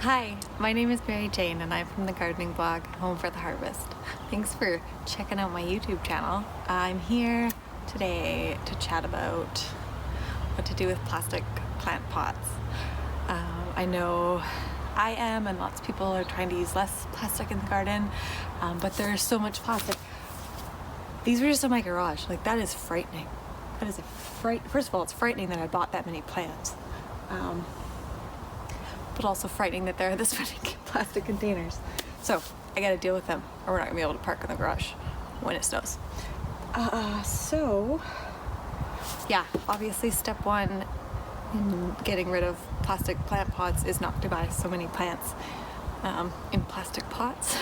Hi, my name is Mary Jane and I'm from the gardening blog Home for the Harvest. Thanks for checking out my YouTube channel. I'm here today to chat about what to do with plastic plant pots. I know I am, and lots of people are trying to use less plastic in the garden, but there's so much plastic. These were just in my garage. Like, that is frightening. That is First of all, it's frightening that I bought that many plants. But also frightening that there are this many plastic containers. So I gotta deal with them, or we're not gonna be able to park in the garage when it snows. So yeah, obviously step one in getting rid of plastic plant pots is not to buy so many plants in plastic pots.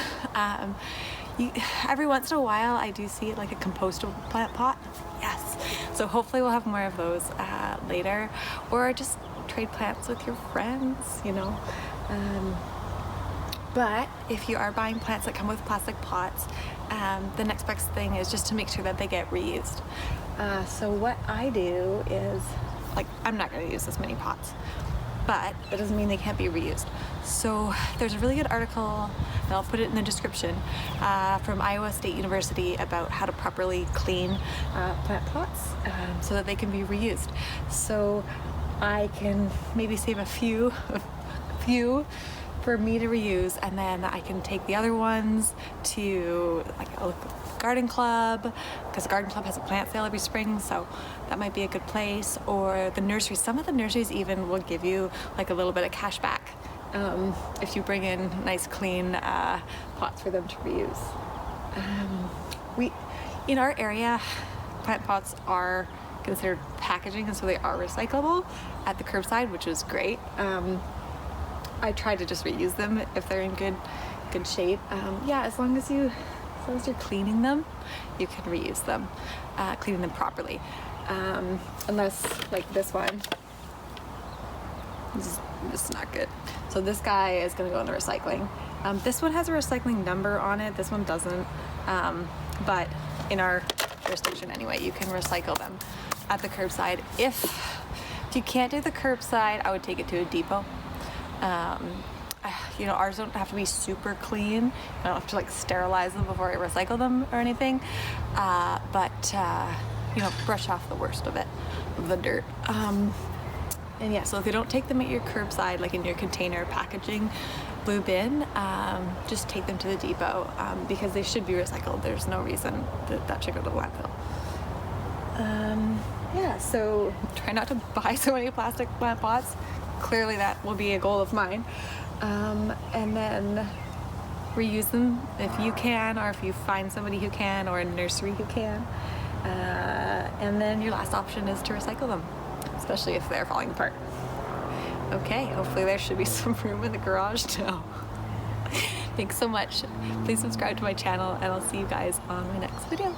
Every once in a while I do see it like a compostable plant pot. Yes. So hopefully we'll have more of those later, or just trade plants with your friends, you know. But if you are buying plants that come with plastic pots, the next best thing is just to make sure that they get reused. So what I do is, like, I'm not going to use this many pots, but that doesn't mean they can't be reused. So there's a really good article, and I'll put it in the description, from Iowa State University about how to properly clean plant pots so that they can be reused. So I can maybe save a few for me to reuse, and then I can take the other ones to like a garden club, because the garden club has a plant sale every spring, so that might be a good place. Or the nursery. Some of the nurseries even will give you like a little bit of cash back if you bring in nice clean pots for them to reuse. In our area, plant pots are considered packaging, and so they are recyclable at the curbside, which is great. I try to just reuse them if they're in good shape. Yeah, as long as you're cleaning them, you can reuse them, cleaning them properly. Unless, like this one, this is not good. So this guy is gonna go in the recycling. This one has a recycling number on it, this one doesn't. But in our jurisdiction anyway, you can recycle them at the curbside. If you can't do the curbside, I would take it to a depot. You know, ours don't have to be super clean. I don't have to like sterilize them before I recycle them or anything. But you know, brush off the worst of it, the dirt. And yeah, so if you don't take them at your curbside, like in your container packaging blue bin, just take them to the depot, because they should be recycled. There's no reason that should go to the landfill. Yeah, so try not to buy so many plastic plant pots. Clearly that will be a goal of mine. And then reuse them if you can, or if you find somebody who can, or a nursery who can. And then your last option is to recycle them, especially if they're falling apart. Okay, hopefully there should be some room in the garage now. Thanks so much. Please subscribe to my channel, and I'll see you guys on my next video.